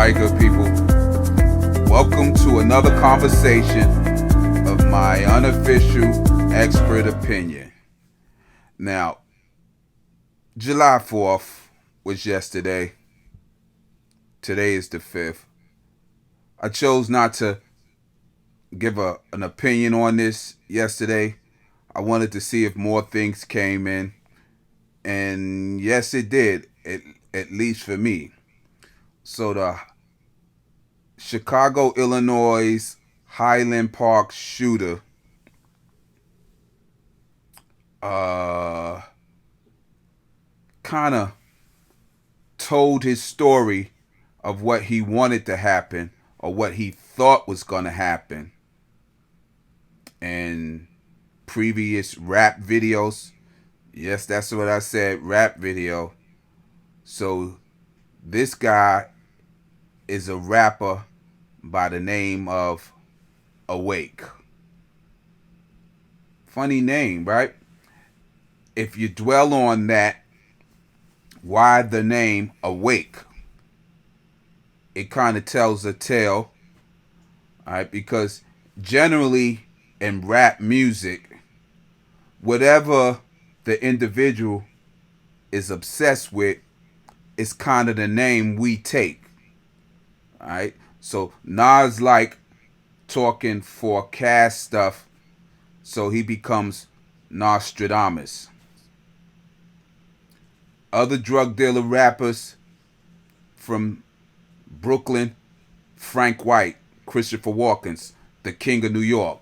Alright, good people, welcome to another conversation of my unofficial expert opinion. Now, July 4th was yesterday. Today is the 5th. I chose not to give an opinion on this yesterday. I wanted to see if more things came in. And yes, it did, at least for me. So the Chicago, Illinois Highland Park shooter kind of told his story of what he wanted to happen or what he thought was going to happen in previous rap videos. Yes, that's what I said, rap video. So this guy is a rapper by the name of Awake. Funny name, right? If you dwell on that, why the name Awake, it kind of tells a tale, all right? Because generally in rap music, whatever the individual is obsessed with is kind of the name we take. All right, so Nas like talking forecast stuff, so he becomes Nostradamus. Other drug dealer rappers from Brooklyn, Frank White, Christopher Walken's the King of New York.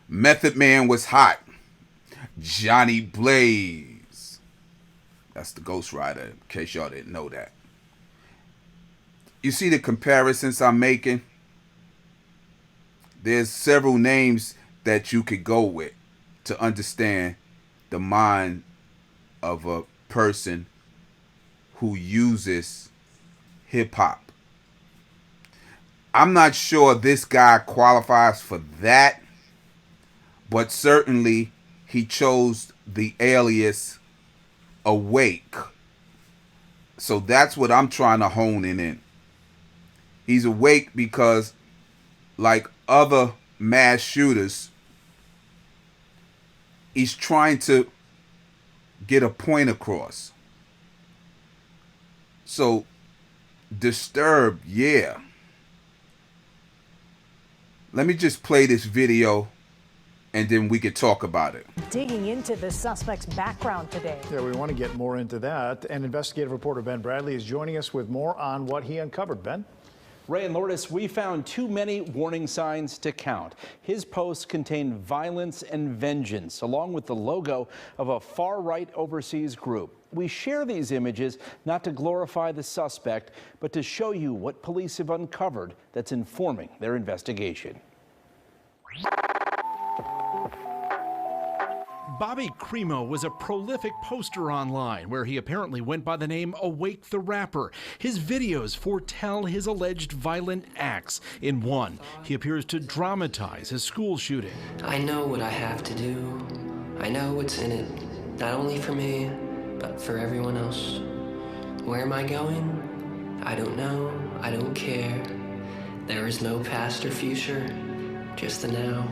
Method Man was hot, Johnny Blaze. That's the Ghost Rider, in case y'all didn't know that. You see the comparisons I'm making? There's several names that you could go with to understand the mind of a person who uses hip-hop. I'm not sure this guy qualifies for that, but certainly he chose the alias Awake. So that's what I'm trying to hone in. He's awake because, like other mass shooters, he's trying to get a point across. So, disturbed, yeah. Let me just play this video and then we could talk about it. Digging into the suspect's background today. Yeah, we want to get more into that. And investigative reporter Ben Bradley is joining us with more on what he uncovered. Ben? Ray and Lourdes, we found too many warning signs to count. His posts contain violence and vengeance, along with the logo of a far-right overseas group. We share these images not to glorify the suspect, but to show you what police have uncovered that's informing their investigation. Bobby Crimo was a prolific poster online where he apparently went by the name Awake the Rapper. His videos foretell his alleged violent acts. In one, he appears to dramatize a school shooting. I know what I have to do. I know what's in it, not only for me, but for everyone else. Where am I going? I don't know. I don't care. There is no past or future, just the now.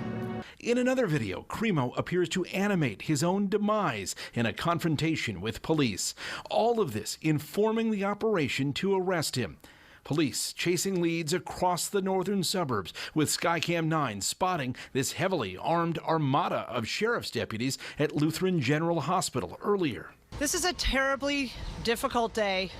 In another video, Crimo appears to animate his own demise in a confrontation with police. All of this informing the operation to arrest him. Police chasing leads across the northern suburbs, with Skycam 9 spotting this heavily armed armada of sheriff's deputies at Lutheran General Hospital earlier. This is a terribly difficult day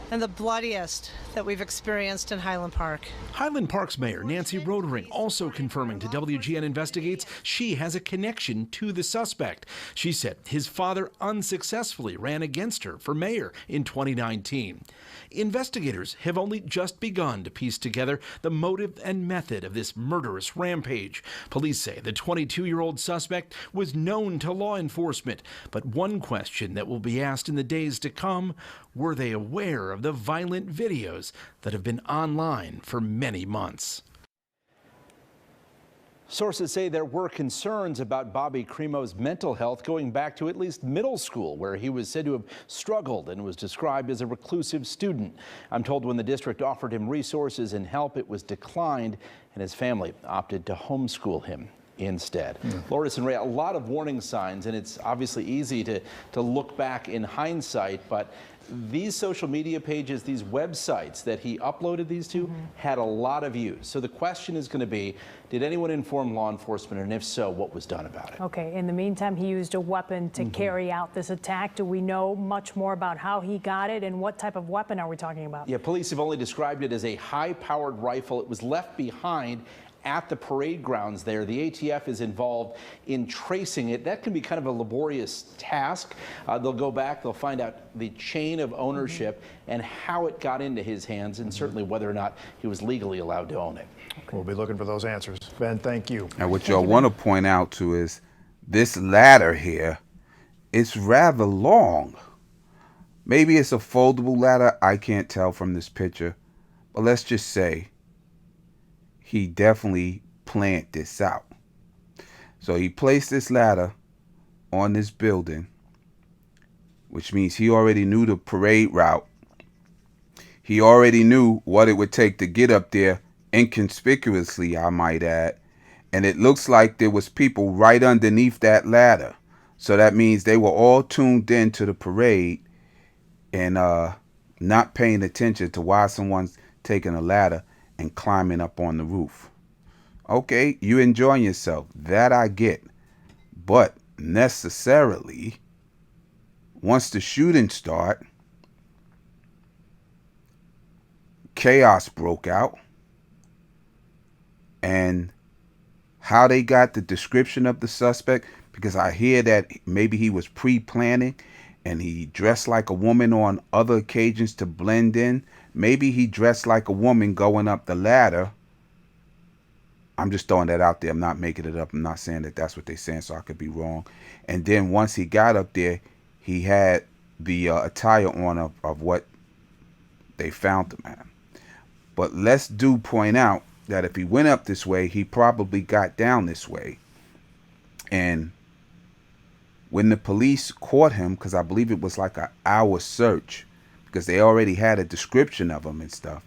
and the bloodiest that we've experienced in Highland Park. Highland Park's mayor, Nancy Rodering, also confirming to WGN Investigates she has a connection to the suspect. She said his father unsuccessfully ran against her for mayor in 2019. Investigators have only just begun to piece together the motive and method of this murderous rampage. Police say the 22-year-old suspect was known to law enforcement, but one question that will be asked in the days to come: were they aware of the violent videos that have been online for many months? Sources say there were concerns about Bobby Crimo's mental health going back to at least middle school, where he was said to have struggled and was described as a reclusive student. I'm told when the district offered him resources and help, it was declined, and his family opted to homeschool him instead. Lourdes and Ray, a lot of warning signs, and it's obviously easy to look back in hindsight, but these social media pages, these websites that he uploaded these to, had a lot of views. So the question is going to be, did anyone inform law enforcement, and if so, what was done about it? Okay, in the meantime, he used a weapon to carry out this attack. Do we know much more about how he got it, and what type of weapon are we talking about? Yeah, police have only described it as a high-powered rifle. It was left behind at the parade grounds there. The ATF is involved in tracing it. That can be kind of a laborious task. They'll go back, they'll find out the chain of ownership and how it got into his hands, and certainly whether or not he was legally allowed to own it. We'll be looking for those answers. Ben, thank you. And what y'all want to point out too is this ladder here is rather long. Maybe it's a foldable ladder. I can't tell from this picture. But let's just say he definitely planned this out. So he placed this ladder on this building, which means he already knew the parade route. He already knew what it would take to get up there inconspicuously, I might add. And it looks like there was people right underneath that ladder. So that means they were all tuned in to the parade and not paying attention to why someone's taking a ladder and climbing up on the roof. Okay, you enjoying yourself. That I get. But necessarily, once the shooting start, chaos broke out. And how they got the description of the suspect, because I hear that maybe he was pre-planning and he dressed like a woman on other occasions to blend in. Maybe he dressed like a woman going up the ladder. I'm just throwing that out there. I'm not making it up. I'm not saying that that's what they're saying, so I could be wrong. And then once he got up there, he had the attire on of what they found him at. But let's do point out that if he went up this way, he probably got down this way. And when the police caught him, because I believe it was like an hour search, because they already had a description of him and stuff,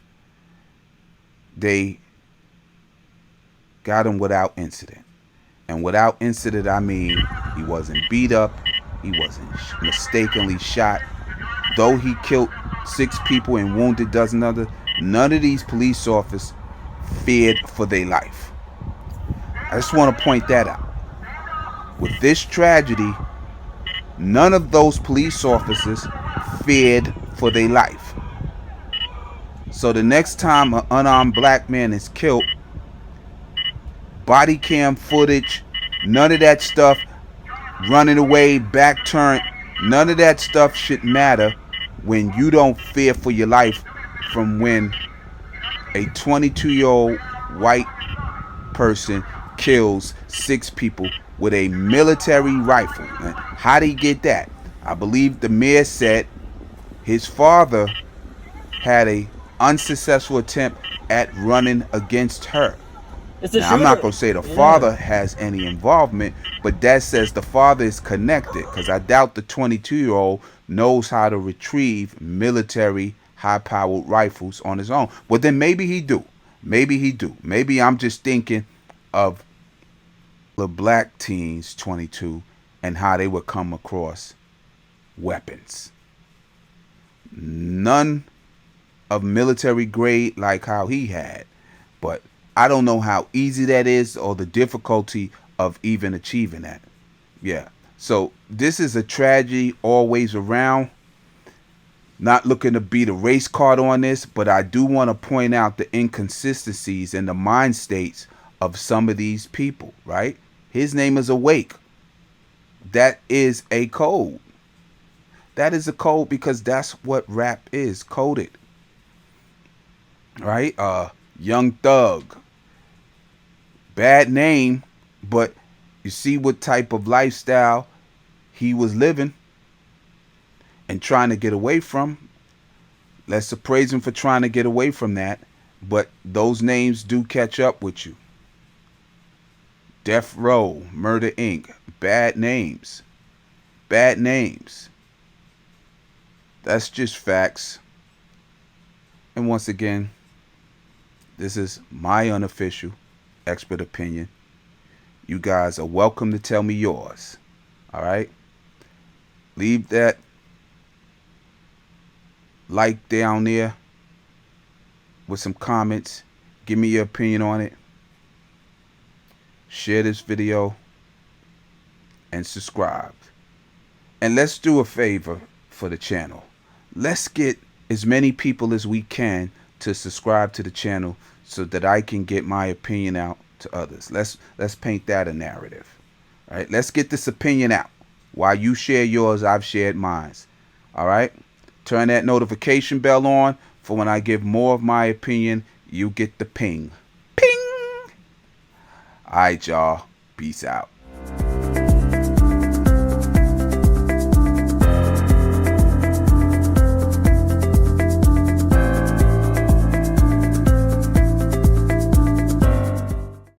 they got him without incident. And without incident, I mean he wasn't beat up, he wasn't mistakenly shot. Though he killed 6 people and wounded dozens others, none of these police officers feared for their life. I just want to point that out. With this tragedy, none of those police officers feared for their life. So the next time an unarmed black man is killed, body cam footage, none of that stuff, running away, back turned, none of that stuff should matter when you don't fear for your life from when a 22-year-old white person kills 6 people with a military rifle. And how did he get that? I believe the mayor said his father had a unsuccessful attempt at running against her. Now, I'm not going to say the father has any involvement, but that says the father is connected, because I doubt the 22-year-old knows how to retrieve military high-powered rifles on his own. Well, then maybe he do. Maybe he do. Maybe I'm just thinking of the black teens, 22, and how they would come across weapons. None of military grade like how he had, but I don't know how easy that is or the difficulty of even achieving that. Yeah. So this is a tragedy always around. Not looking to beat a race card on this, but I do want to point out the inconsistencies in the mind states of some of these people, right? His name is Awake. That is a code. That is a code because that's what rap is, coded. Right? Young Thug. Bad name, but you see what type of lifestyle he was living and trying to get away from. Let's praise him for trying to get away from that. But those names do catch up with you. Death Row, Murder Inc., bad names. Bad names. That's just facts. And once again, this is my unofficial expert opinion. You guys are welcome to tell me yours. All right? Leave that like down there with some comments. Give me your opinion on it. Share this video and subscribe. And let's do a favor for the channel. Let's get as many people as we can to subscribe to the channel so that I can get my opinion out to others. Let's paint that a narrative. All right? Let's get this opinion out. While you share yours, I've shared mine. All right? Turn that notification bell on for when I give more of my opinion, you get the ping. Ping! All right, y'all. Peace out.